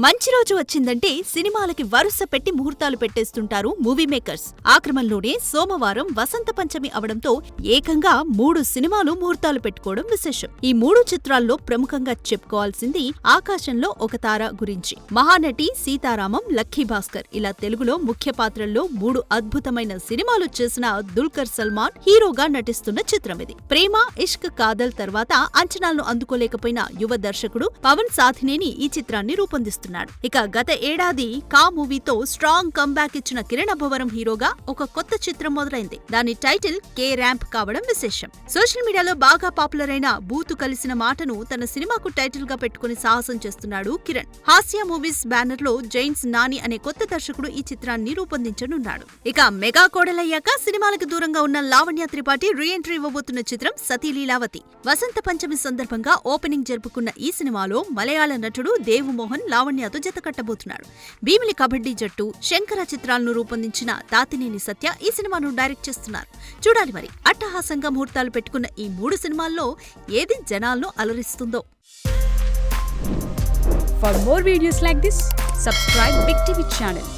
మంచి రోజు వచ్చిందంటే సినిమాలకి వరుస పెట్టి ముహూర్తాలు పెట్టేస్తుంటారు మూవీ మేకర్స్. ఆ క్రమంలోనే సోమవారం వసంత పంచమి అవడంతో ఏకంగా 3 సినిమాలు ముహూర్తాలు పెట్టుకోవడం విశేషం. ఈ 3 చిత్రాల్లో ప్రముఖంగా చెప్పుకోవాల్సింది ఆకాశంలో ఒక తార గురించి. మహానటి సీతారామం, లక్కీ భాస్కర్ ఇలా తెలుగులో ముఖ్య పాత్రల్లో 3 అద్భుతమైన సినిమాలు చేసిన దుల్కర్ సల్మాన్ హీరోగా నటిస్తున్న చిత్రం ఇది. ప్రేమ, ఇష్క్, కాదల్ తర్వాత అంచనాలను అందుకోలేకపోయిన యువ దర్శకుడు పవన్ సాధినేని ఈ చిత్రాన్ని రూపొందిస్తున్నారు. ఇక గత ఏడాది కా మూవీతో స్ట్రాంగ్ కంబ్యాక్ ఇచ్చిన కిరణ్ అబ్బవరం హీరోగా ఒక కొత్త చిత్రం మొదలైంది. దాని టైటిల్ కే ర్యాంప్ కావడం విశేషం. సోషల్ మీడియాలో బాగా పాపులర్ అయిన బూతు కలిసిన మాటను తన సినిమాకు టైటిల్ గా పెట్టుకుని సాహసం చేస్తున్నాడు కిరణ్. హాస్య మూవీస్ బ్యానర్ లో జైన్స్ నాని అనే కొత్త దర్శకుడు ఈ చిత్రాన్ని రూపొందించనున్నాడు. ఇక మెగా కోడలయ్యాక సినిమాలకు దూరంగా ఉన్న లావణ్య త్రిపాఠి రీ ఎంట్రీ ఇవ్వబోతున్న చిత్రం సతీ లీలావతి. వసంత పంచమి సందర్భంగా ఓపెనింగ్ జరుపుకున్న ఈ సినిమాలో మలయాళ నటుడు దేవు మోహన్ లావణ్యతో జత కట్టబోతున్నాడు. భీమిలి కబడ్డీ జట్టు, శంకర చిత్రాలను రూపొందించిన తాతినేని సత్య ఈ సినిమాను డైరెక్ట్ చేస్తున్నారు. చూడాలి మరి అట్టహాసంగా ముహూర్తాలు పెట్టుకున్న ఈ 3 సినిమాల్లో ఏది జనాలను అలరిస్తుందో. For more videos like this, subscribe Big TV channel.